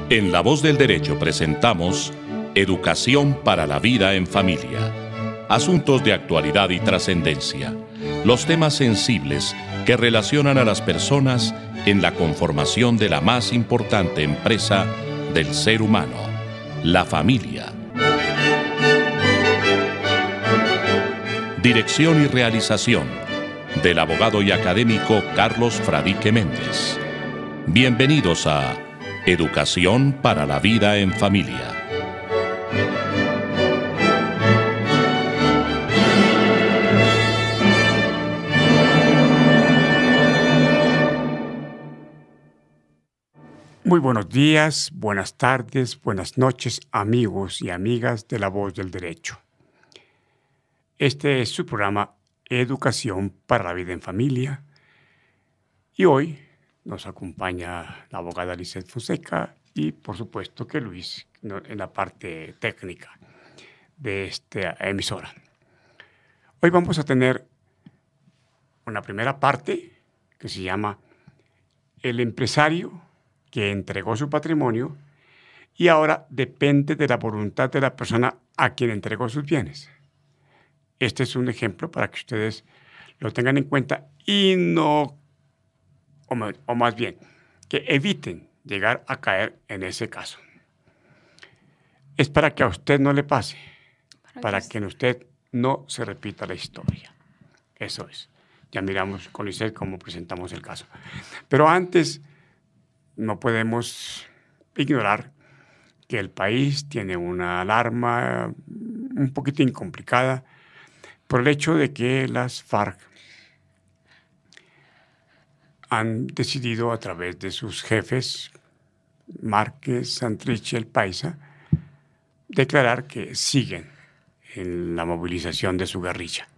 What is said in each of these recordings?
En La Voz del Derecho presentamos Educación para la Vida en Familia. Asuntos de actualidad y trascendencia. Los temas sensibles que relacionan a las personas en la conformación de la más importante empresa del ser humano, la familia. Dirección y realización del abogado y académico Carlos Fradique Méndez. Bienvenidos a Educación para la Vida en Familia. Muy buenos días, buenas tardes, buenas noches, amigos y amigas de La Voz del Derecho. Este es su programa Educación para la Vida en Familia. Y hoy nos acompaña la abogada Lizeth Fonseca y, por supuesto, que Luis en la parte técnica de esta emisora. Hoy vamos a tener una primera parte que se llama El empresario que entregó su patrimonio y ahora depende de la voluntad de la persona a quien entregó sus bienes. Este es un ejemplo para que ustedes lo tengan en cuenta y no, o más bien, que eviten llegar a caer en ese caso. Es para que a usted no le pase, para que en usted no se repita la historia. Eso es. Ya miramos con Lizeth cómo presentamos el caso. Pero antes, no podemos ignorar que el país tiene una alarma un poquitín complicada por el hecho de que las FARC han decidido a través de sus jefes, Márquez, Santrich y el Paisa, declarar que siguen en la movilización de su guerrilla.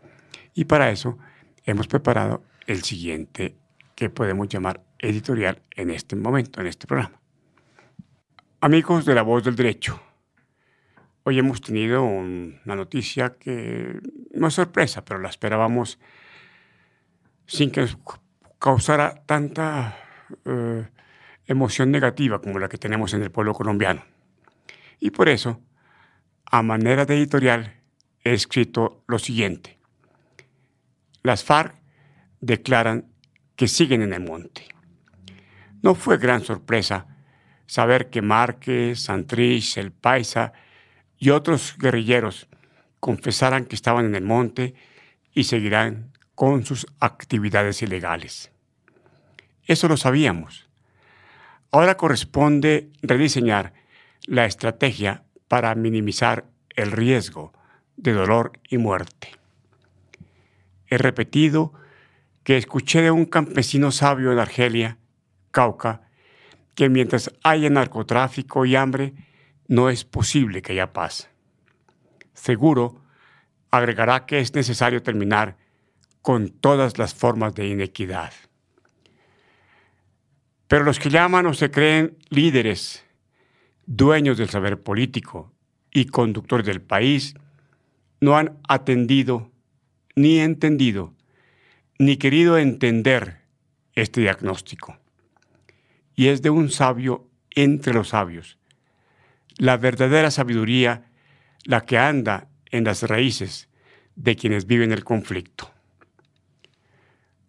Y para eso hemos preparado el siguiente que podemos llamar editorial en este momento, en este programa. Amigos de La Voz del Derecho, hoy hemos tenido una noticia que no es sorpresa, pero la esperábamos sin que nos causara tanta emoción negativa como la que tenemos en el pueblo colombiano. Y por eso, a manera de editorial, he escrito lo siguiente. Las FARC declaran que siguen en el monte. No fue gran sorpresa saber que Márquez, Santrich, el Paisa y otros guerrilleros confesaran que estaban en el monte y seguirán con sus actividades ilegales. Eso lo sabíamos. Ahora corresponde rediseñar la estrategia para minimizar el riesgo de dolor y muerte. He repetido que escuché de un campesino sabio en Argelia, Cauca, que mientras haya narcotráfico y hambre, no es posible que haya paz. Seguro, agregará que es necesario terminar con todas las formas de inequidad. Pero los que llaman o se creen líderes, dueños del saber político y conductores del país, no han atendido, ni entendido, ni querido entender este diagnóstico. Y es de un sabio entre los sabios. La verdadera sabiduría, la que anda en las raíces de quienes viven el conflicto.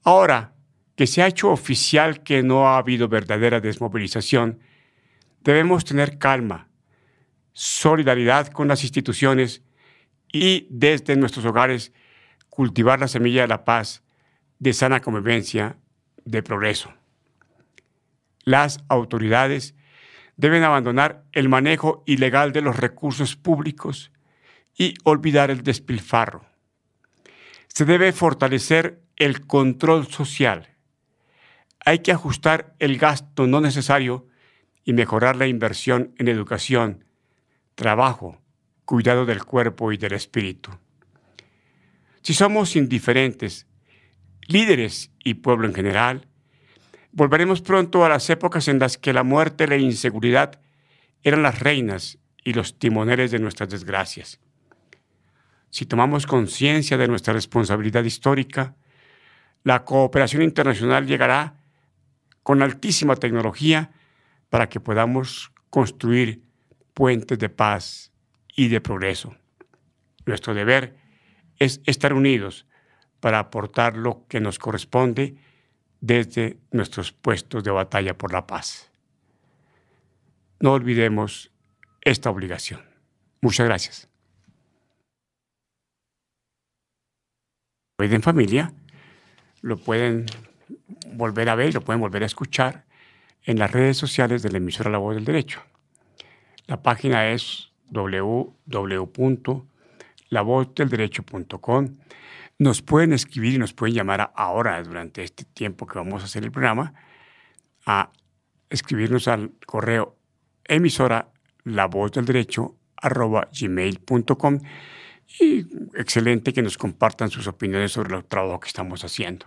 Ahora que se ha hecho oficial que no ha habido verdadera desmovilización, debemos tener calma, solidaridad con las instituciones y desde nuestros hogares cultivar la semilla de la paz, de sana convivencia, de progreso. Las autoridades deben abandonar el manejo ilegal de los recursos públicos y olvidar el despilfarro. Se debe fortalecer el control social. Hay que ajustar el gasto no necesario y mejorar la inversión en educación, trabajo, cuidado del cuerpo y del espíritu. Si somos indiferentes, líderes y pueblo en general, volveremos pronto a las épocas en las que la muerte y la inseguridad eran las reinas y los timoneles de nuestras desgracias. Si tomamos conciencia de nuestra responsabilidad histórica, la cooperación internacional llegará con altísima tecnología para que podamos construir puentes de paz y de progreso. Nuestro deber es estar unidos para aportar lo que nos corresponde desde nuestros puestos de batalla por la paz. No olvidemos esta obligación. Muchas gracias. Hoy en familia lo pueden volver a ver, lo pueden volver a escuchar en las redes sociales de la emisora La Voz del Derecho. La página es www.lavozdelderecho.com. Nos pueden escribir y nos pueden llamar ahora, durante este tiempo que vamos a hacer el programa, a escribirnos al correo emisora lavozdelderecho@gmail.com. Y excelente que nos compartan sus opiniones sobre el trabajo que estamos haciendo.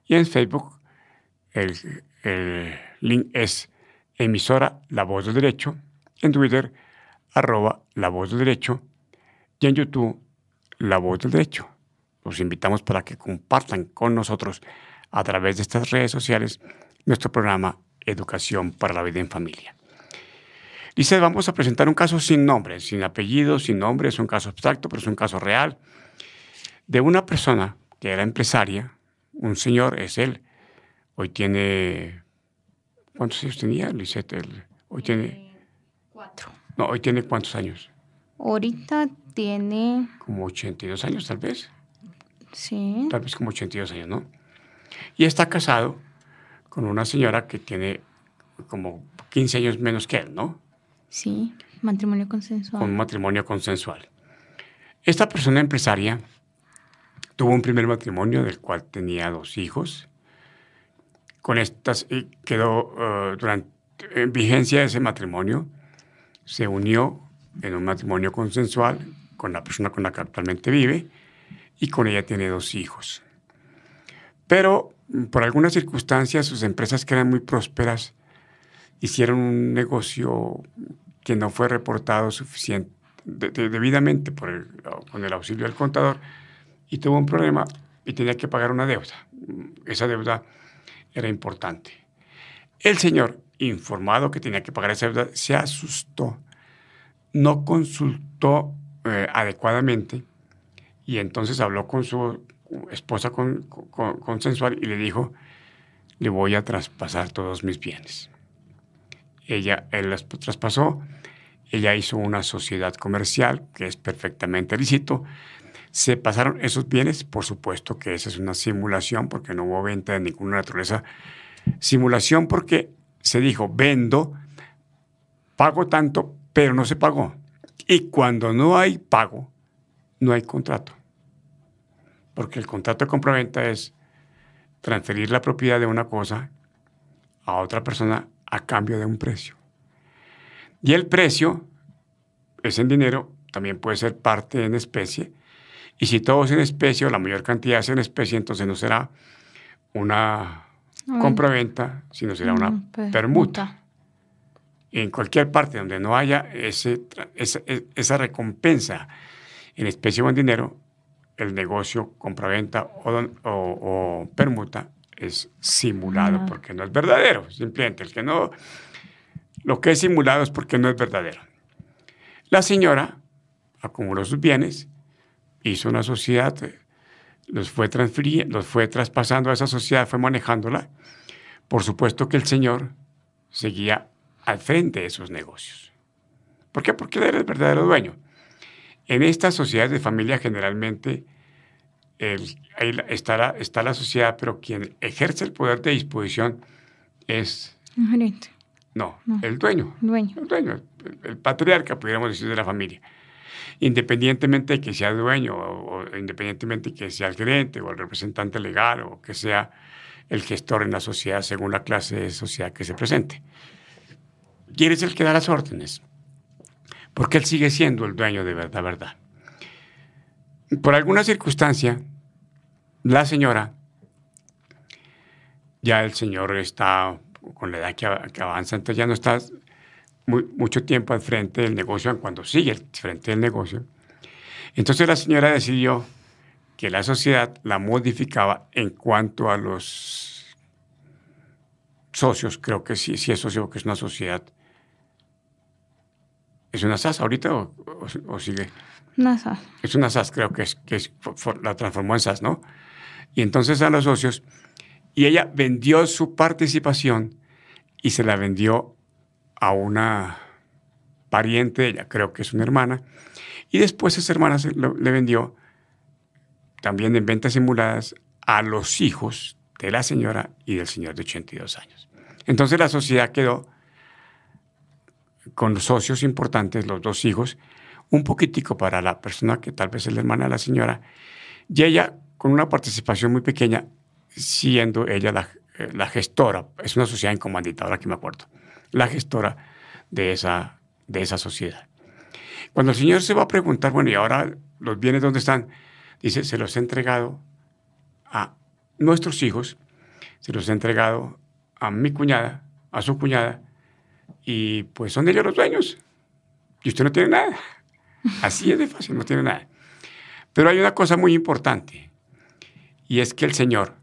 Y en Facebook el link es emisora La Voz del Derecho, en Twitter @La Voz del Derecho y en YouTube La Voz del Derecho. Los invitamos para que compartan con nosotros a través de estas redes sociales nuestro programa Educación para la Vida en Familia. Dice, vamos a presentar un caso sin nombre, sin apellido, sin nombre. Es un caso abstracto, pero es un caso real, de una persona que era empresaria. Un señor, es él. Hoy tiene... ¿Cuántos años tenía, Lisette? Hoy tiene... 4. No, hoy tiene ¿cuántos años? Ahorita tiene... Como 82 años, tal vez. Sí. Tal vez como 82 años, ¿no? Y está casado con una señora que tiene como 15 años menos que él, ¿no? Sí, matrimonio consensual. Con un matrimonio consensual. Esta persona empresaria tuvo un primer matrimonio del cual tenía 2 hijos. Con estas quedó en vigencia ese matrimonio. Se unió en un matrimonio consensual con la persona con la que actualmente vive y con ella tiene 2 hijos. Pero por algunas circunstancias sus empresas, que eran muy prósperas, hicieron un negocio que no fue reportado debidamente con el auxilio del contador, y tuvo un problema y tenía que pagar una deuda. Esa deuda era importante. El señor, informado que tenía que pagar esa deuda, se asustó, no consultó adecuadamente, y entonces habló con su esposa consensual y le dijo: le voy a traspasar todos mis bienes. Él las traspasó. Ella hizo una sociedad comercial, que es perfectamente lícito. Se pasaron esos bienes. Por supuesto que esa es una simulación, porque no hubo venta de ninguna naturaleza. Simulación porque se dijo: vendo, pago tanto, pero no se pagó. Y cuando no hay pago, no hay contrato. Porque el contrato de compraventa es transferir la propiedad de una cosa a otra persona a cambio de un precio. Y el precio es en dinero, también puede ser parte en especie. Y si todo es en especie, o la mayor cantidad es en especie, entonces no será una compraventa, sino será una permuta. En cualquier parte donde no haya esa recompensa en especie o en dinero, el negocio compraventa o permuta es simulado, porque no es verdadero. Simplemente lo que es simulado es porque no es verdadero. La señora acumuló sus bienes, hizo una sociedad, los fue traspasando a esa sociedad, fue manejándola. Por supuesto que el señor seguía al frente de esos negocios. ¿Por qué? Porque él era el verdadero dueño. En estas sociedades de familia, generalmente ahí está la sociedad, pero quien ejerce el poder de disposición es... Un gerente. No, el dueño. El dueño, el patriarca, pudiéramos decir, de la familia. Independientemente de que sea dueño, o independientemente de que sea el gerente, o el representante legal, o que sea el gestor en la sociedad, según la clase de sociedad que se presente. ¿Quién es el que da las órdenes? Porque él sigue siendo el dueño de verdad. Por alguna circunstancia, la señora, ya el señor está con la edad que avanza, entonces ya no está mucho tiempo al frente del negocio, cuando sigue al frente del negocio. Entonces la señora decidió que la sociedad la modificaba en cuanto a los socios. Creo que sí es socio, que es una sociedad ¿Es una SAS ahorita o sigue? Una SAS. Es una SAS, creo que la transformó en SAS, ¿no? Y entonces a los socios, y ella vendió su participación y se la vendió a una pariente de ella, creo que es una hermana, y después esa hermana le vendió también en ventas simuladas a los hijos de la señora y del señor de 82 años. Entonces la sociedad quedó con los socios importantes, los dos hijos, un poquitico para la persona que tal vez es la hermana de la señora, y ella con una participación muy pequeña, siendo ella la gestora, es una sociedad incomandita, ahora que me acuerdo, la gestora de esa sociedad. Cuando el señor se va a preguntar, bueno, ¿y ahora los bienes dónde están? Dice, se los he entregado a nuestros hijos, se los he entregado a mi cuñada, a su cuñada, y pues son ellos los dueños. Y usted no tiene nada. Así es de fácil, no tiene nada. Pero hay una cosa muy importante, y es que el señor,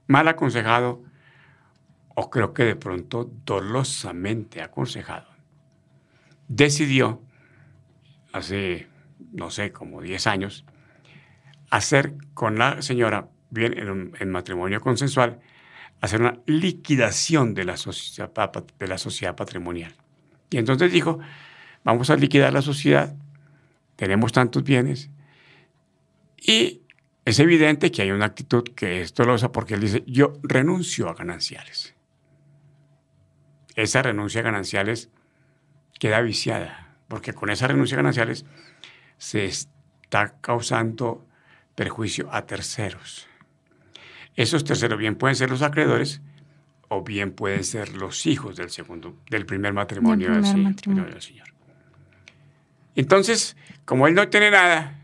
mal aconsejado, o creo que de pronto dolosamente aconsejado, decidió hace, no sé, como 10 años, hacer con la señora, bien en matrimonio consensual, hacer una liquidación de la sociedad patrimonial. Y entonces dijo, vamos a liquidar la sociedad, tenemos tantos bienes, y es evidente que hay una actitud que es dolosa porque él dice, yo renuncio a gananciales. Esa renuncia a gananciales queda viciada, porque con esa renuncia a gananciales se está causando perjuicio a terceros. Esos terceros bien pueden ser los acreedores o bien pueden ser los hijos del primer matrimonio del señor. Entonces, como él no tiene nada,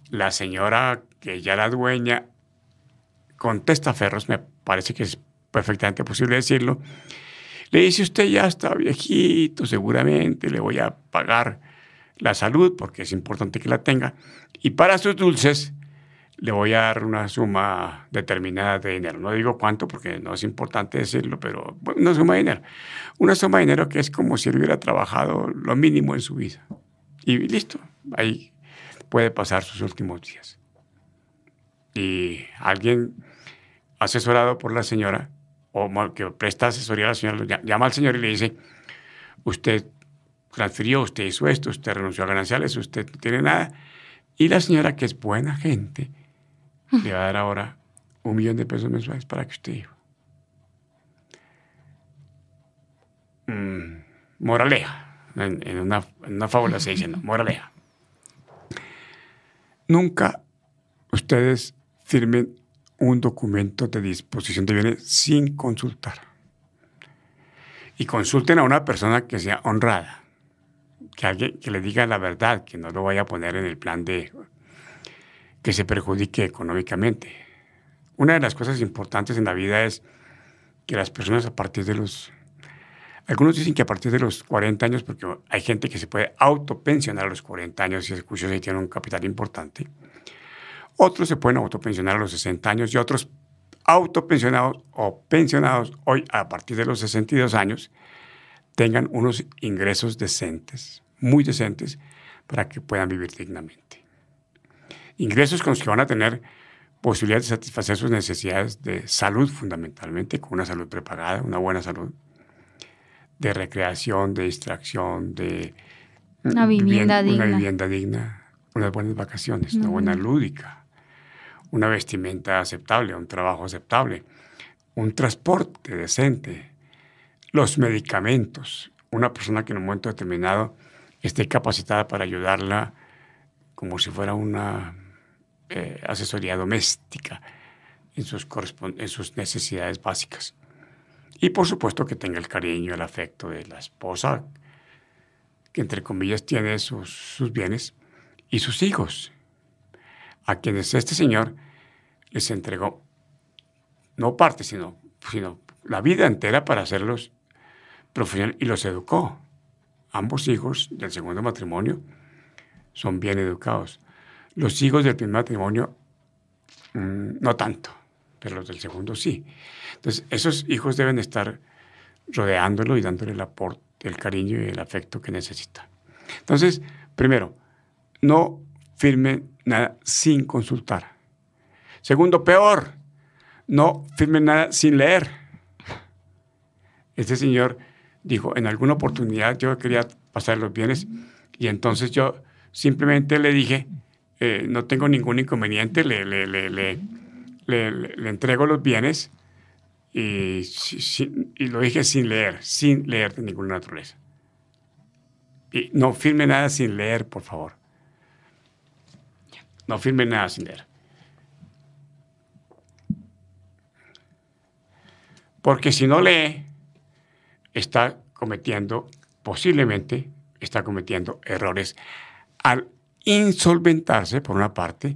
la señora, que ya la dueña, con testaferros, me parece que es perfectamente posible decirlo, le dice, usted ya está viejito, seguramente le voy a pagar la salud, porque es importante que la tenga, y para sus dulces le voy a dar una suma determinada de dinero. No digo cuánto, porque no es importante decirlo, pero una suma de dinero. Una suma de dinero que es como si él hubiera trabajado lo mínimo en su vida. Y listo, ahí puede pasar sus últimos días. Y alguien asesorado por la señora, o que presta asesoría a la señora, llama al señor y le dice, usted transfirió, usted hizo esto, usted renunció a gananciales, usted no tiene nada. Y la señora, que es buena gente, le va a dar ahora $1.000.000 mensuales para que usted viva. Moraleja. En una fábula se dice, no, moraleja. Nunca ustedes firmen un documento de disposición de bienes sin consultar. Y consulten a una persona que sea honrada, que alguien que le diga la verdad, que no lo vaya a poner en el plan de que se perjudique económicamente. Una de las cosas importantes en la vida es que las personas a partir de algunos dicen que a partir de los 40 años, porque hay gente que se puede autopensionar a los 40 años y es juiciosa y tiene un capital importante. Otros se pueden autopensionar a los 60 años y otros autopensionados o pensionados hoy a partir de los 62 años tengan unos ingresos decentes, muy decentes, para que puedan vivir dignamente. Ingresos con los que van a tener posibilidad de satisfacer sus necesidades de salud fundamentalmente, con una salud prepagada, una buena salud, de recreación, de distracción, de una vivienda digna, unas buenas vacaciones, una buena lúdica, una vestimenta aceptable, un trabajo aceptable, un transporte decente, los medicamentos, una persona que en un momento determinado esté capacitada para ayudarla como si fuera una asesoría doméstica en sus necesidades básicas. Y por supuesto que tenga el cariño, el afecto de la esposa, que entre comillas tiene sus bienes, y sus hijos, a quienes este señor les entregó no parte, sino la vida entera para hacerlos profesionales, y los educó. Ambos hijos del segundo matrimonio son bien educados. Los hijos del primer matrimonio no tanto, pero los del segundo sí. Entonces, esos hijos deben estar rodeándolo y dándole el aporte, el cariño y el afecto que necesita. Entonces, primero, no firmen nada sin consultar. Segundo, peor, no firmen nada sin leer. Este señor dijo, en alguna oportunidad yo quería pasar los bienes y entonces yo simplemente le dije, no tengo ningún inconveniente, le entrego los bienes y lo dije sin leer de ninguna naturaleza. Y no firme nada sin leer, por favor. No firme nada sin leer. Porque si no lee, posiblemente está cometiendo errores al insolventarse, por una parte,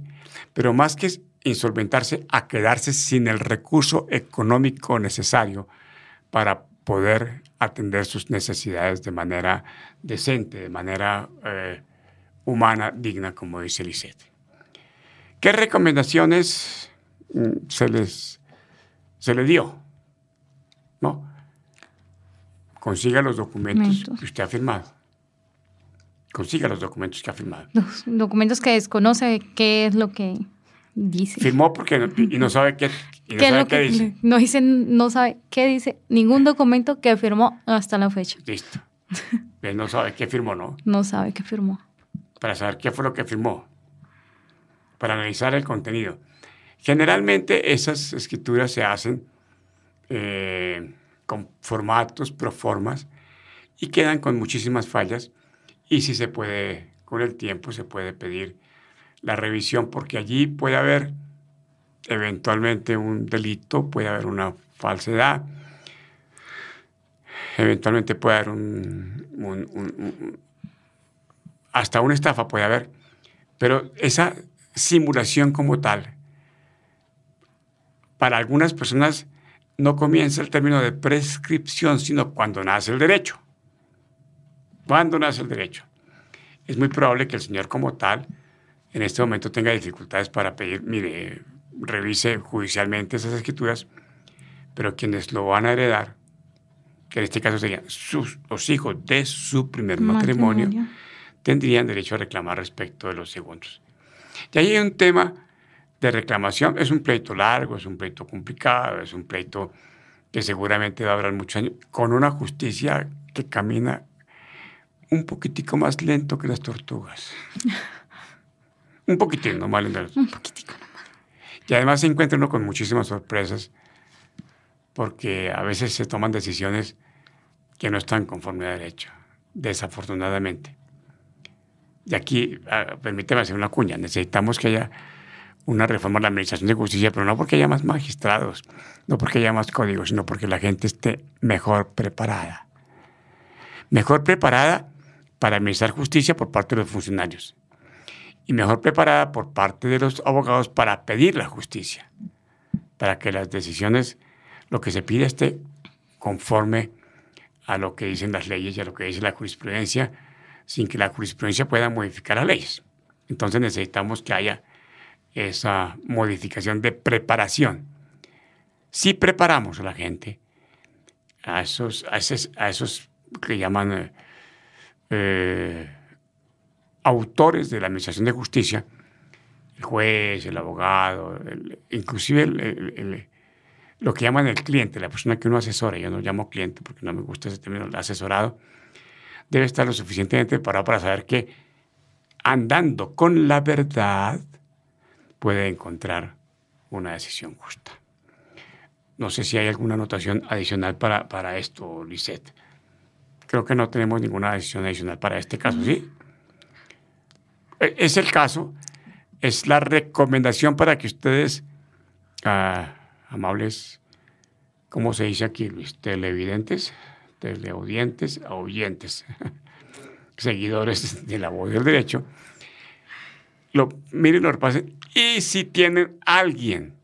pero más que insolventarse, a quedarse sin el recurso económico necesario para poder atender sus necesidades de manera decente, de manera humana, digna, como dice Lisette. ¿Qué recomendaciones se le dio? ¿No? Consiga los documentos que usted ha firmado. Consiga los documentos que ha firmado. Los documentos que desconoce qué es lo que dice. Firmó porque no sabe qué dice. No sabe qué dice. Ningún documento que firmó hasta la fecha. Listo. Él no sabe qué firmó, ¿no? No sabe qué firmó. Para saber qué fue lo que firmó. Para analizar el contenido. Generalmente esas escrituras se hacen con formatos, proformas, y quedan con muchísimas fallas. Y si se puede, con el tiempo, se puede pedir la revisión, porque allí puede haber eventualmente un delito, puede haber una falsedad, eventualmente puede haber hasta una estafa puede haber, pero esa simulación como tal, para algunas personas no comienza el término de prescripción, sino cuando nace el derecho. Cuando nace el derecho. Es muy probable que el señor como tal en este momento tenga dificultades para pedir, mire, revise judicialmente esas escrituras, pero quienes lo van a heredar, que en este caso serían los hijos de su primer matrimonio, tendrían derecho a reclamar respecto de los segundos. Y ahí hay un tema de reclamación. Es un pleito largo, es un pleito complicado, es un pleito que seguramente va a durar muchos años, con una justicia que camina un poquitico más lento que las tortugas. Un poquitín, no más lento. Un poquitico nomás. Y además se encuentra uno con muchísimas sorpresas, porque a veces se toman decisiones que no están conforme a derecho, desafortunadamente. Y aquí, permíteme hacer una cuña, necesitamos que haya una reforma de la Administración de Justicia, pero no porque haya más magistrados, no porque haya más códigos, sino porque la gente esté mejor preparada. Mejor preparada para administrar justicia por parte de los funcionarios y mejor preparada por parte de los abogados para pedir la justicia, para que las decisiones, lo que se pide, esté conforme a lo que dicen las leyes y a lo que dice la jurisprudencia, sin que la jurisprudencia pueda modificar las leyes. Entonces necesitamos que haya esa modificación de preparación. Si preparamos a la gente, a esos que llaman autores de la Administración de Justicia, el juez, el abogado, inclusive lo que llaman el cliente, la persona que uno asesora, yo no llamo cliente porque no me gusta ese término, el asesorado, debe estar lo suficientemente preparado para saber que andando con la verdad puede encontrar una decisión justa. No sé si hay alguna anotación adicional para esto, Lisette. Creo que no tenemos ninguna decisión adicional para este caso, ¿sí? Es el caso, es la recomendación para que ustedes, amables, ¿cómo se dice aquí, Luis? Televidentes, teleaudientes, oyentes, seguidores de la voz del derecho, miren, lo repasen. Y si tienen alguien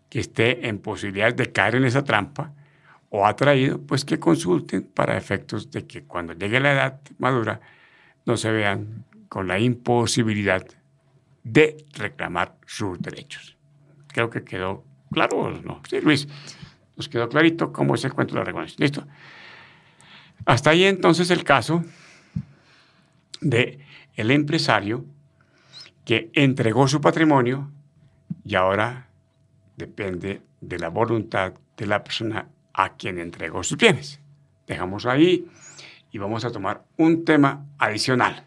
que esté en posibilidades de caer en esa trampa o atraído, pues que consulten para efectos de que cuando llegue la edad madura no se vean con la imposibilidad de reclamar sus derechos. Creo que quedó claro, ¿no? Sí, Luis. Nos quedó clarito cómo es el cuento de la regulación. ¿Listo? Hasta ahí entonces el caso de el empresario que entregó su patrimonio y ahora depende de la voluntad de la persona a quien entregó sus bienes. Dejamos ahí y vamos a tomar un tema adicional.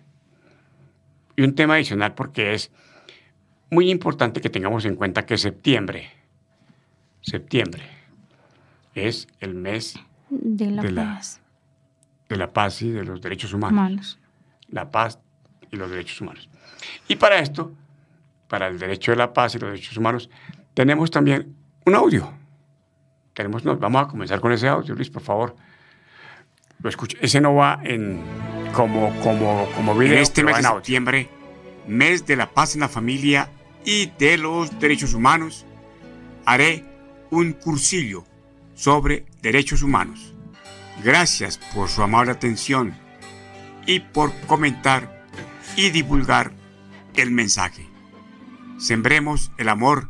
Y un tema adicional porque es muy importante que tengamos en cuenta que septiembre es el mes De la paz. de la paz y de los derechos humanos. La paz y los derechos humanos. Y para esto, para el derecho de la paz y los derechos humanos, tenemos también un audio. Vamos a comenzar con ese audio, Luis, por favor. Lo escucho. Ese no va como video. En este mes va de en audio. septiembre, mes de la paz en la familia y de los derechos humanos, haré un cursillo sobre derechos humanos. Gracias por su amable atención y por comentar y divulgar el mensaje. Sembremos el amor,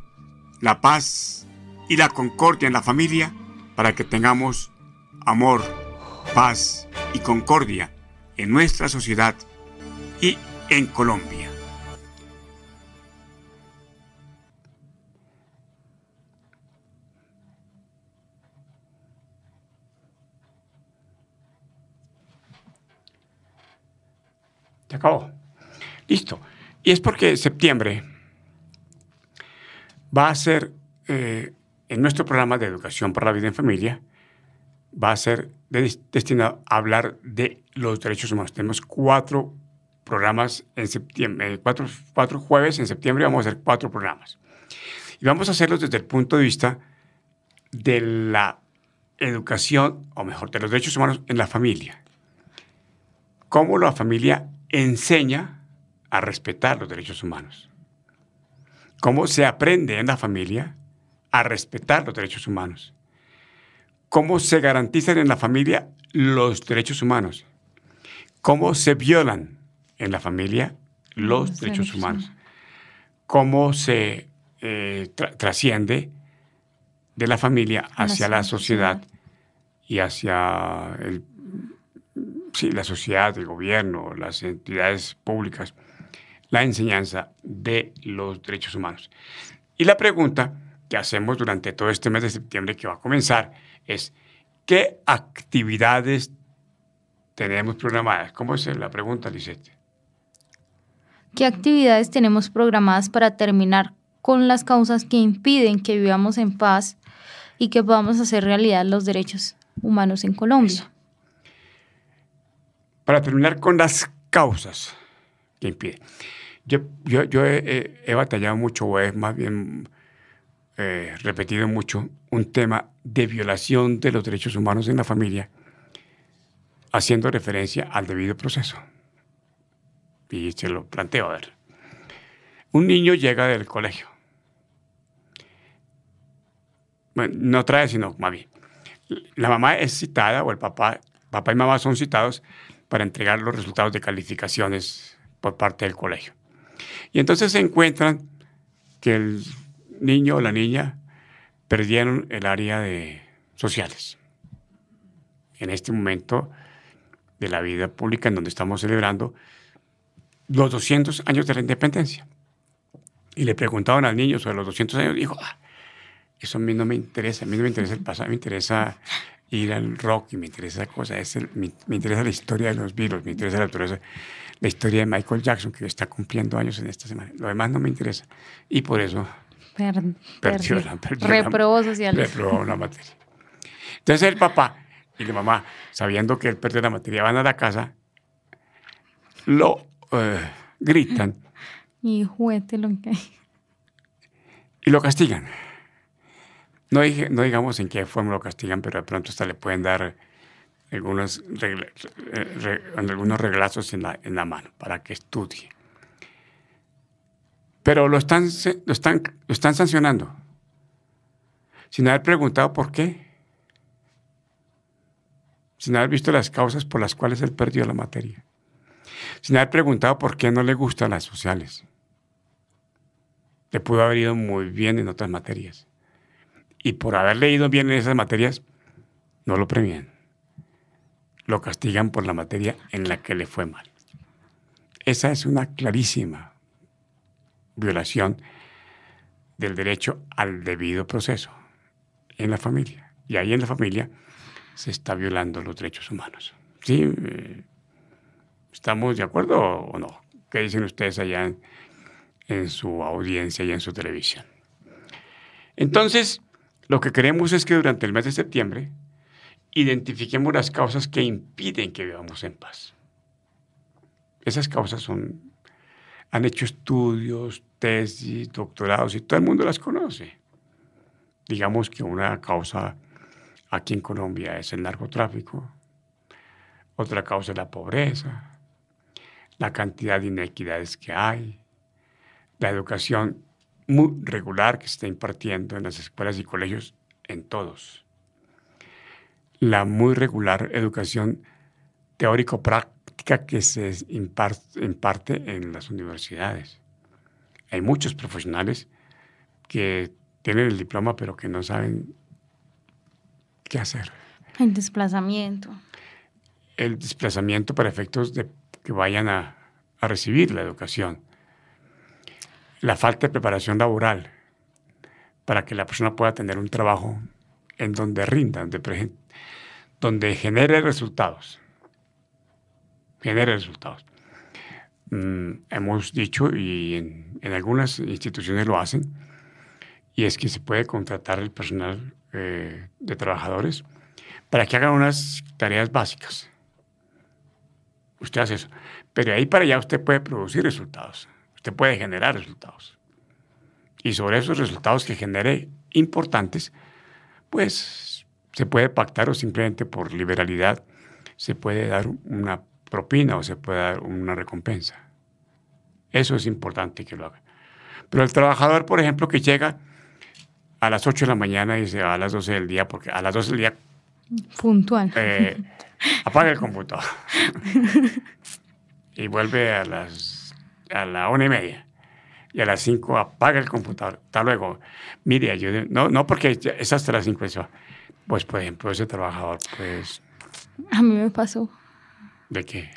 la paz y la concordia en la familia para que tengamos amor, paz y concordia en nuestra sociedad y en Colombia. Se acabó. Listo. Y es porque septiembre va a ser, en nuestro programa de Educación para la Vida en Familia, va a ser destinado a hablar de los derechos humanos. Tenemos 4 programas en septiembre, 4 jueves en septiembre vamos a hacer 4 programas. Y vamos a hacerlos desde el punto de vista de la educación, o mejor, de los derechos humanos en la familia. Cómo la familia enseña a respetar los derechos humanos. Cómo se aprende en la familia a respetar los derechos humanos. Cómo se garantizan en la familia los derechos humanos. Cómo se violan en la familia los derechos humanos. Cómo se trasciende de la familia hacia la sociedad y hacia la sociedad, el gobierno, las entidades públicas, la enseñanza de los derechos humanos. Y la pregunta que hacemos durante todo este mes de septiembre que va a comenzar es, ¿qué actividades tenemos programadas? ¿Cómo es la pregunta, Lisette? ¿Qué actividades tenemos programadas para terminar con las causas que impiden que vivamos en paz y que podamos hacer realidad los derechos humanos en Colombia? Eso. Para terminar con las causas que impiden. Yo he batallado mucho, o he más bien repetido mucho, un tema de violación de los derechos humanos en la familia, haciendo referencia al debido proceso. Y se lo planteo, a ver. Un niño llega del colegio. Bueno, no trae, sino más bien. La mamá es citada, o el papá y mamá son citados para entregar los resultados de calificaciones por parte del colegio. Y entonces se encuentran que el niño o la niña perdieron el área de sociales. En este momento de la vida pública en donde estamos celebrando los 200 años de la independencia. Y le preguntaban al niño sobre los 200 años y dijo, eso a mí no me interesa, a mí no me interesa el pasado, me interesa ir al rock y me interesa cosas, me interesa la historia de los Beatles, me interesa la historia de Michael Jackson, que está cumpliendo años en esta semana. Lo demás no me interesa. Y por eso reprobó sociales. Reprobó la materia. Entonces el papá y la mamá, sabiendo que él perdió la materia, van a la casa, lo gritan. Y juguete lo que hay. Y lo castigan. No digamos en qué forma lo castigan, pero de pronto hasta le pueden dar algunos reglazos en la mano para que estudie. Pero lo están sancionando sin haber preguntado por qué, sin haber visto las causas por las cuales él perdió la materia, sin haber preguntado por qué no le gustan las sociales. Le pudo haber ido muy bien en otras materias. y por haber leído bien en esas materias, no lo premian. Lo castigan por la materia en la que le fue mal. Esa es una clarísima violación del derecho al debido proceso en la familia. Y ahí en la familia se está violando los derechos humanos. ¿Sí? ¿Estamos de acuerdo o no? ¿Qué dicen ustedes allá en su audiencia y en su televisión? Entonces, lo que queremos es que durante el mes de septiembre identifiquemos las causas que impiden que vivamos en paz. Esas causas han hecho estudios, tesis, doctorados y todo el mundo las conoce. Digamos que una causa aquí en Colombia es el narcotráfico, otra causa es la pobreza, la cantidad de inequidades que hay, la educación muy regular que se está impartiendo en las escuelas y colegios en todos, la muy regular educación teórico-práctica que se imparte en las universidades. Hay muchos profesionales que tienen el diploma pero que no saben qué hacer. El desplazamiento. El desplazamiento para efectos de que vayan a recibir la educación. La falta de preparación laboral para que la persona pueda tener un trabajo en donde rinda, donde genere resultados. Hemos dicho, y en algunas instituciones lo hacen, y es que se puede contratar el personal de trabajadores para que hagan unas tareas básicas. Usted hace eso. Pero de ahí para allá usted puede producir resultados. Usted puede generar resultados. Y sobre esos resultados que genere importantes, pues se puede pactar o simplemente por liberalidad se puede dar una propina o se puede dar una recompensa. Eso es importante que lo haga. Pero el trabajador, por ejemplo, que llega a las 8 de la mañana y se va a las 12 del día, porque a las 12 del día puntual. Apaga el computador y vuelve a la 1:30 y a las 5 apaga el computador. Hasta luego. Mire, ayúdeme. No porque es hasta las 5 eso. Pues, por ejemplo, ese trabajador, pues... A mí me pasó. ¿De qué?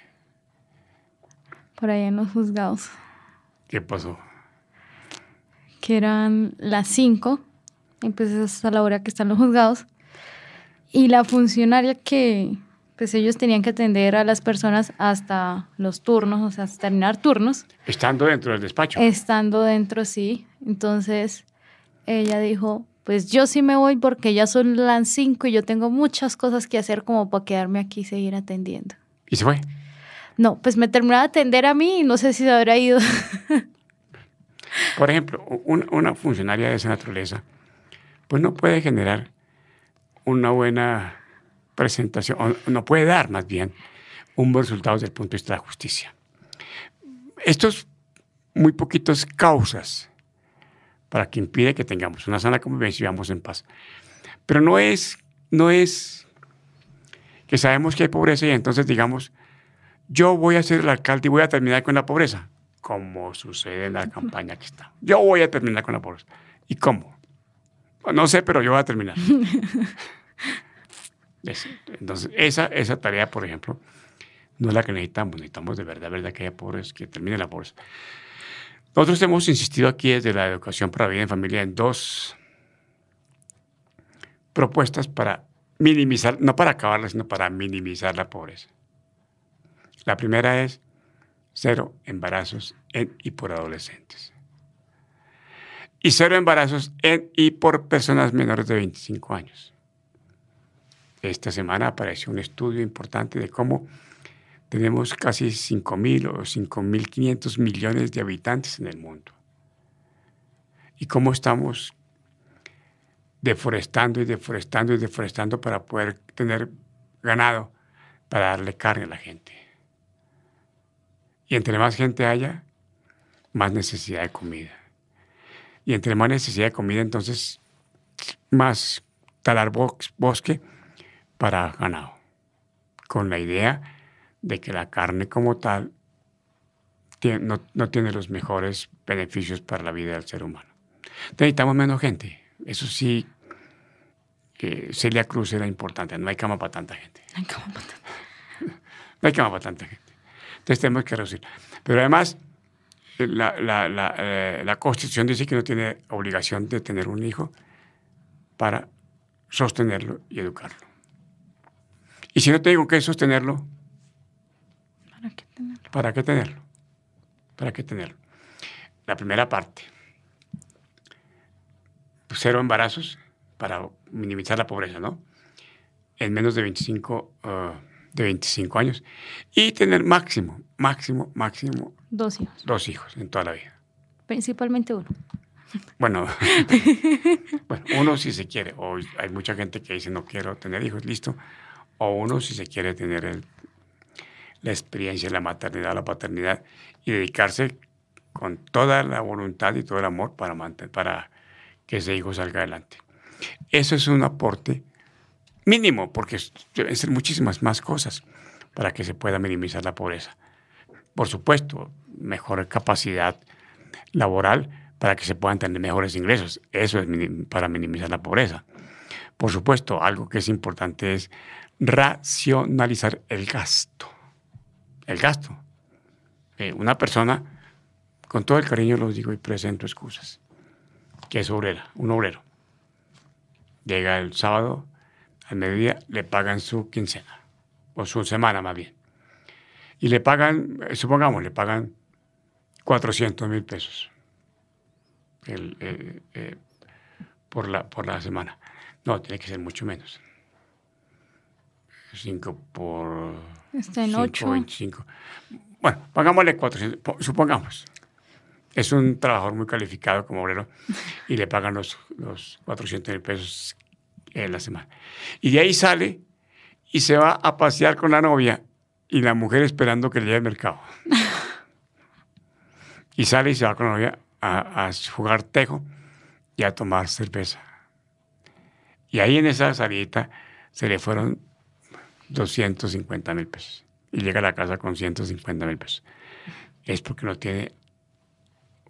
Por allá en los juzgados. ¿Qué pasó? Que eran las 5, empecé hasta la hora que están los juzgados, y la funcionaria que, pues ellos tenían que atender a las personas hasta los turnos, o sea, hasta terminar turnos. Estando dentro del despacho. Estando dentro, sí. Entonces, ella dijo, pues yo sí me voy porque ya son las 5 y yo tengo muchas cosas que hacer como para quedarme aquí y seguir atendiendo. ¿Y se fue? No, pues me terminó de atender a mí y no sé si se habrá ido. Por ejemplo, una funcionaria de esa naturaleza, pues no puede generar una buena presentación, o no puede dar más bien un buen resultado desde el punto de vista de la justicia. Estos muy poquitos causas para que impide que tengamos una sana convivencia y vivamos en paz. Pero no es que sabemos que hay pobreza y entonces digamos, yo voy a ser el alcalde y voy a terminar con la pobreza, como sucede en la campaña que está. Yo voy a terminar con la pobreza. ¿Y cómo? No sé, pero yo voy a terminar. Entonces, esa tarea, por ejemplo, no es la que necesitamos. Necesitamos de verdad que haya pobres, que termine la pobreza. Nosotros hemos insistido aquí desde la educación para la vida en familia en 2 propuestas para minimizar, no para acabarla, sino para minimizar la pobreza. La primera es 0 embarazos en y por adolescentes. Y 0 embarazos en y por personas menores de 25 años. Esta semana apareció un estudio importante de cómo tenemos casi 5.000 o 5.500 millones de habitantes en el mundo. Y cómo estamos deforestando para poder tener ganado, para darle carne a la gente. Y entre más gente haya, más necesidad de comida. Y entre más necesidad de comida, entonces, más talar bosque para ganado. Con la idea de que la carne como tal no tiene los mejores beneficios para la vida del ser humano. Necesitamos menos gente. Eso sí, Celia Cruz era importante. No hay cama para tanta gente. Ay, cómo pata. No hay cama para tanta gente. Entonces tenemos que reducir. Pero además, la Constitución dice que no tiene obligación de tener un hijo para sostenerlo y educarlo. Y si no tengo que sostenerlo, ¿Para qué tenerlo? ¿para qué tenerlo? ¿Para qué tenerlo? La primera parte. 0 embarazos para minimizar la pobreza, ¿no? En menos de 25 años. Y tener máximo 2 hijos. 2 hijos en toda la vida. Principalmente uno. Bueno, uno si se quiere. O hay mucha gente que dice no quiero tener hijos, listo. O uno si se quiere tener la experiencia de la maternidad o la paternidad y dedicarse con toda la voluntad y todo el amor para que ese hijo salga adelante. Eso es un aporte mínimo, porque deben ser muchísimas más cosas para que se pueda minimizar la pobreza. Por supuesto, mejor capacidad laboral para que se puedan tener mejores ingresos. Eso es para minimizar la pobreza. Por supuesto, algo que es importante es racionalizar el gasto. El gasto. Una persona, con todo el cariño los digo y presento excusas, que es obrera, un obrero. Llega el sábado, al mediodía, le pagan su quincena, o su semana más bien. Y le pagan, supongamos, le pagan 400,000 pesos por la semana. No, tiene que ser mucho menos. 5 por... Está en 5, 8. 25. Bueno, pagámosle 400, supongamos. Es un trabajador muy calificado como obrero y le pagan los 400,000 pesos en la semana. Y de ahí sale y se va a pasear con la novia y la mujer esperando que le llegue al mercado. Y sale y se va con la novia a jugar tejo y a tomar cerveza. Y ahí en esa salidita se le fueron 250,000 pesos. Y llega a la casa con 150,000 pesos. Es porque no tiene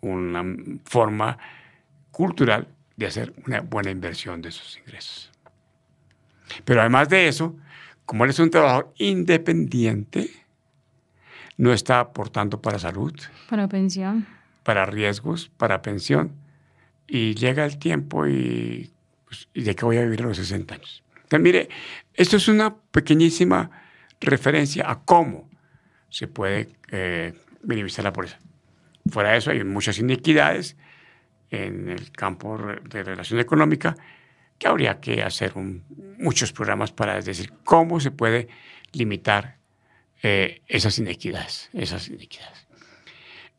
una forma cultural de hacer una buena inversión de sus ingresos. Pero además de eso, como él es un trabajador independiente, no está aportando para salud, Para pensión. para riesgos, para pensión, y llega el tiempo y ¿de qué voy a vivir a los 60 años? Entonces, mire, esto es una pequeñísima referencia a cómo se puede minimizar la pobreza. Fuera de eso, hay muchas inequidades en el campo de relación económica que habría que hacer muchos programas para decir cómo se puede limitar esas inequidades.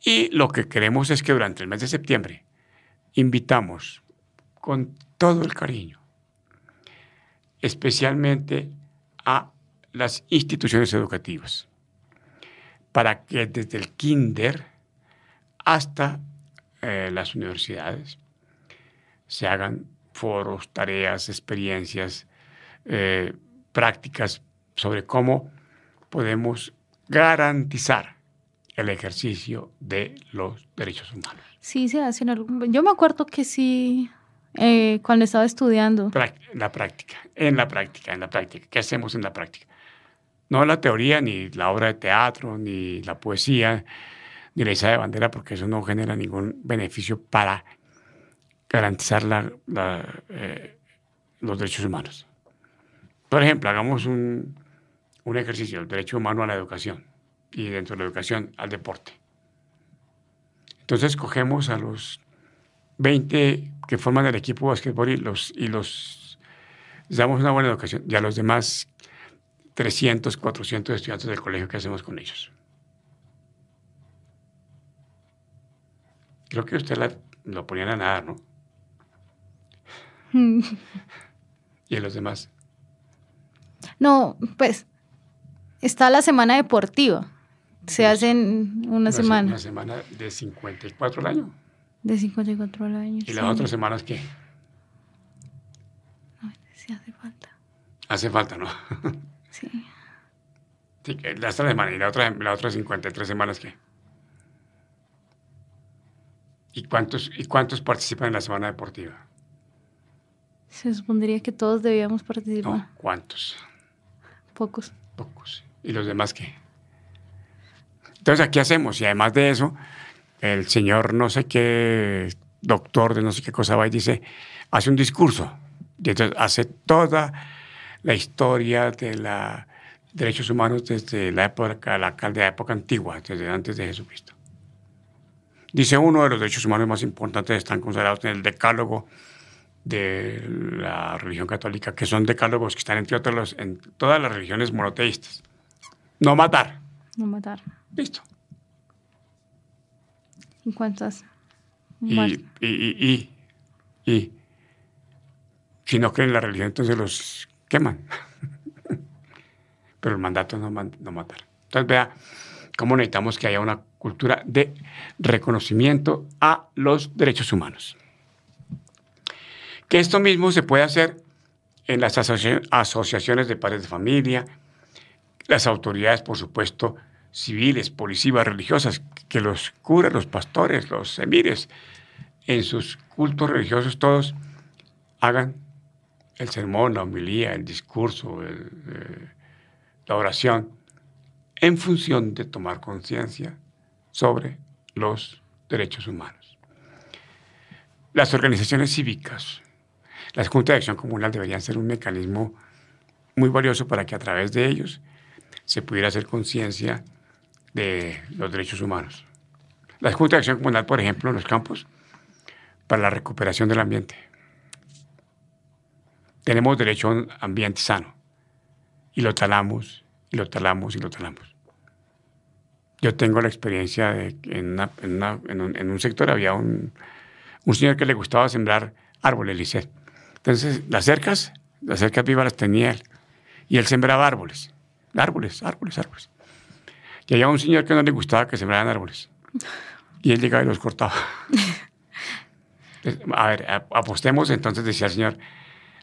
Y lo que queremos es que durante el mes de septiembre invitamos con todo el cariño, especialmente a las instituciones educativas, para que desde el kinder hasta las universidades se hagan foros, tareas, experiencias, prácticas sobre cómo podemos garantizar el ejercicio de los derechos humanos. Sí, se hacen algún... Yo me acuerdo que sí, cuando estaba estudiando. En la práctica. ¿Qué hacemos en la práctica? No la teoría, ni la obra de teatro, ni la poesía, ni la izada de bandera, porque eso no genera ningún beneficio para garantizar los derechos humanos. Por ejemplo, hagamos un ejercicio, el derecho humano a la educación, y dentro de la educación al deporte. Entonces cogemos a los 20 que forman el equipo de básquetbol y les damos una buena educación, y a los demás 300, 400 estudiantes del colegio, ¿qué hacemos con ellos? Creo que usted lo ponían a nadar, ¿no? ¿Y a los demás? No, pues está la semana deportiva. Se hacen una semana. Una semana de 54 al año. De 54 al año. ¿Y las otras semanas qué? No, sí hace falta. Hace falta, ¿no? Sí. Sí, la otra semana y la otra 53 semanas qué. ¿Y cuántos participan en la semana deportiva? Se supondría que todos debíamos participar. No, ¿cuántos? Pocos. Pocos. ¿Y los demás qué? Entonces, ¿aquí hacemos? Y además de eso, el señor no sé qué, doctor de no sé qué cosa va y dice, hace un discurso. Y entonces hace toda la historia de los derechos humanos desde la época antigua, desde antes de Jesucristo. Dice, uno de los derechos humanos más importantes están considerados en el decálogo de la religión católica, que son decálogos que están entre otros en todas las religiones monoteístas. No matar. No matar. Listo. ¿Y cuántas? Y si no creen en la religión, entonces los queman. Pero el mandato es no matar. Entonces vea cómo necesitamos que haya una cultura de reconocimiento a los derechos humanos. Que esto mismo se puede hacer en las asociaciones de padres de familia, las autoridades, por supuesto, civiles, policías, religiosas, que los curas, los pastores, los emires, en sus cultos religiosos todos hagan el sermón, la homilía, el discurso, la oración, en función de tomar conciencia sobre los derechos humanos. Las organizaciones cívicas, las juntas de acción comunal deberían ser un mecanismo muy valioso para que a través de ellos se pudiera hacer conciencia de los derechos humanos. Las juntas de acción comunal, por ejemplo, en los campos, para la recuperación del ambiente. Tenemos derecho a un ambiente sano y lo talamos, y lo talamos, y lo talamos. Yo tengo la experiencia de que en un sector había un señor que le gustaba sembrar árboles, Lisset. Entonces, las cercas vivas las tenía él. Y él sembraba árboles. Árboles. Y había un señor que no le gustaba que sembraran árboles. Y él llegaba y los cortaba. A ver, apostemos, entonces decía el señor,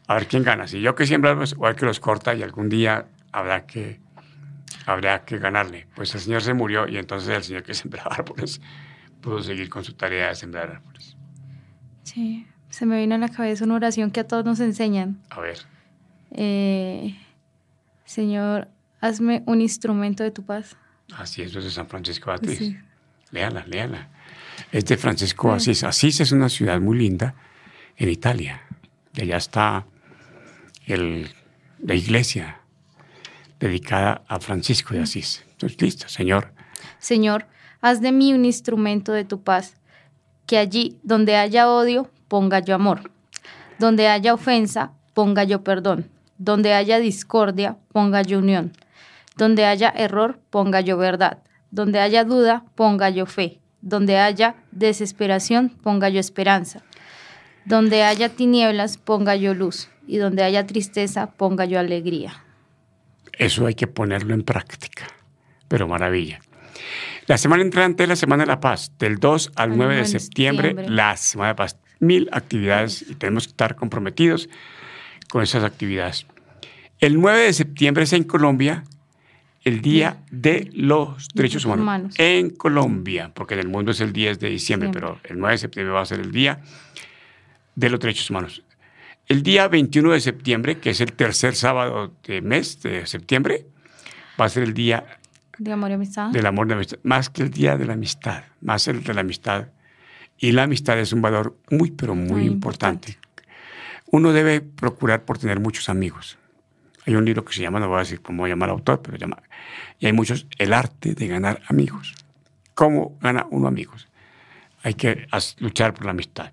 a ver quién gana. Si yo que siembro árboles o el que los corta, y algún día habrá que ganarle. Pues el señor se murió y entonces el señor que sembraba árboles pudo seguir con su tarea de sembrar árboles. Sí, se me vino a la cabeza una oración que a todos nos enseñan. A ver. Señor, hazme un instrumento de tu paz. Así es, eso es de San Francisco de Asís. Sí. Léala. Es de Francisco de Asís. Asís es una ciudad muy linda en Italia. Y allá está la iglesia dedicada a Francisco de Asís. Entonces, listo, Señor. Señor, haz de mí un instrumento de tu paz, que allí donde haya odio, ponga yo amor, donde haya ofensa, ponga yo perdón, donde haya discordia, ponga yo unión, donde haya error, ponga yo verdad, donde haya duda, ponga yo fe, donde haya desesperación, ponga yo esperanza, donde haya tinieblas, ponga yo luz, y donde haya tristeza, ponga yo alegría. Eso hay que ponerlo en práctica, pero maravilla. La semana entrante es la Semana de la Paz, del 2 al 9 de septiembre, la Semana de Paz. 1000 actividades y tenemos que estar comprometidos con esas actividades. El 9 de septiembre es en Colombia el Día de los Derechos Humanos. En Colombia, porque en el mundo es el 10 de diciembre, pero el 9 de septiembre va a ser el Día de los Derechos Humanos. El día 21 de septiembre, que es el tercer sábado de mes de septiembre, va a ser el Día de amor y amistad. Del amor y amistad. Más que el Día de la Amistad, más el de la amistad. Y la amistad es un valor muy, pero muy importante. Uno debe procurar por tener muchos amigos. Hay un libro que se llama, no voy a decir cómo llama el autor, pero llama, y hay muchos, El arte de ganar amigos. ¿Cómo gana uno amigos? Hay que luchar por la amistad.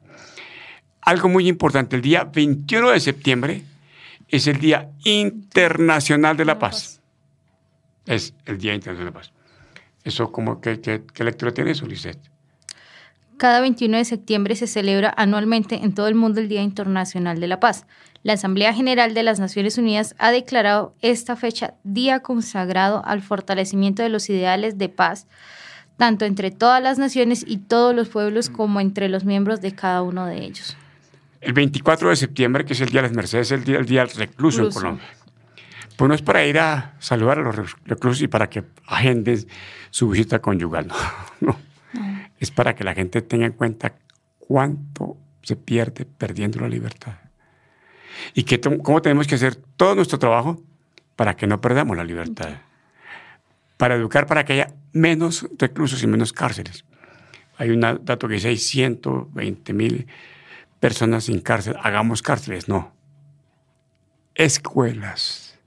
Algo muy importante, el día 21 de septiembre es el Día Internacional de la Paz. Es el Día Internacional de la Paz. ¿Eso qué lectura tiene eso, Lisset? Cada 21 de septiembre se celebra anualmente en todo el mundo el Día Internacional de la Paz. La Asamblea General de las Naciones Unidas ha declarado esta fecha día consagrado al fortalecimiento de los ideales de paz, tanto entre todas las naciones y todos los pueblos como entre los miembros de cada uno de ellos. El 24 de septiembre, que es el Día de las Mercedes, es el Día del Recluso en Colombia. Pues no es para ir a saludar a los reclusos y para que agenden su visita conyugal, no. Es para que la gente tenga en cuenta cuánto se pierde perdiendo la libertad. Y cómo tenemos que hacer todo nuestro trabajo para que no perdamos la libertad. Para educar, para que haya menos reclusos y menos cárceles. Hay un dato que dice, hay 120,000 personas sin cárcel. Hagamos cárceles, no. Escuelas.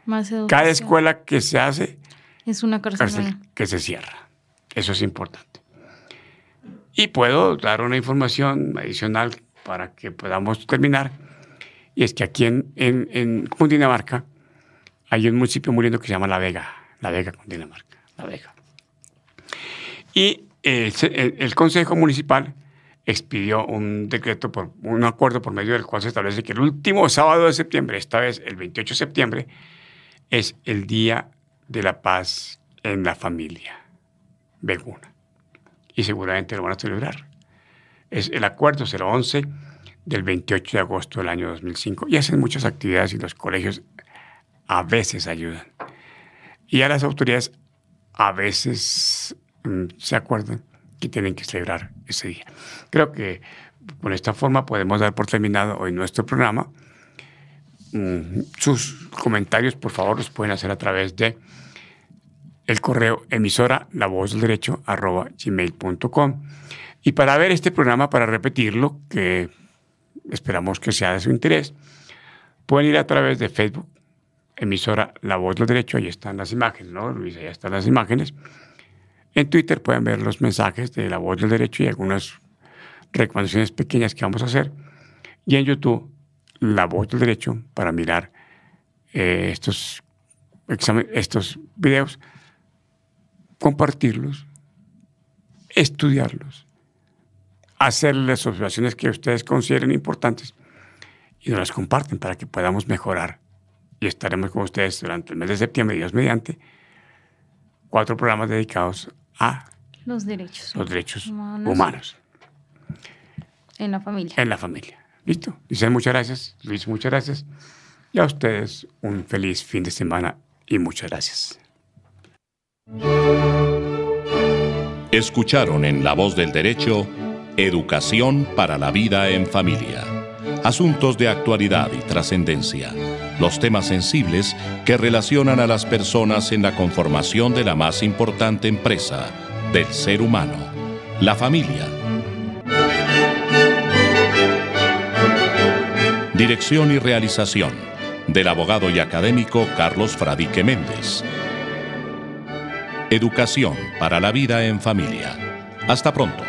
Más educación. Cada escuela que se hace Es una cárcel. que se cierra. Eso es importante. Y puedo dar una información adicional para que podamos terminar. Y es que aquí en Cundinamarca hay un municipio muy lindo que se llama La Vega. La Vega, Cundinamarca. La Vega. Y el Consejo Municipal expidió un decreto, un acuerdo por medio del cual se establece que el último sábado de septiembre, esta vez el 28 de septiembre, es el Día de la Paz en la Familia Veguna. Y seguramente lo van a celebrar. El acuerdo 011 del 28 de agosto del año 2005. Y hacen muchas actividades y los colegios a veces ayudan. Y a las autoridades a veces se acuerdan que tienen que celebrar ese día. Creo que con esta forma podemos dar por terminado hoy nuestro programa. Sus comentarios, por favor, los pueden hacer a través de el correo emisora lavozdelderecho@gmail.com. Y para ver este programa, para repetirlo, que esperamos que sea de su interés, pueden ir a través de Facebook, emisora La Voz del Derecho. Ahí están las imágenes, ¿no, Luis? Ahí están las imágenes. En Twitter pueden ver los mensajes de La Voz del Derecho y algunas recomendaciones pequeñas que vamos a hacer. Y en YouTube, La Voz del Derecho, para mirar estos videos, compartirlos, estudiarlos, hacer las observaciones que ustedes consideren importantes y nos las comparten para que podamos mejorar. Y estaremos con ustedes durante el mes de septiembre, Dios mediante, 4 programas dedicados a los derechos humanos. En la familia. En la familia. ¿Listo? Dicen muchas gracias. Luis, muchas gracias. Y a ustedes un feliz fin de semana y muchas gracias. Escucharon en La Voz del Derecho, Educación para la Vida en Familia. Asuntos de actualidad y trascendencia. Los temas sensibles que relacionan a las personas en la conformación de la más importante empresa del ser humano, la familia. Dirección y realización del abogado y académico Carlos Fradique Méndez. Educación para la vida en familia. Hasta pronto.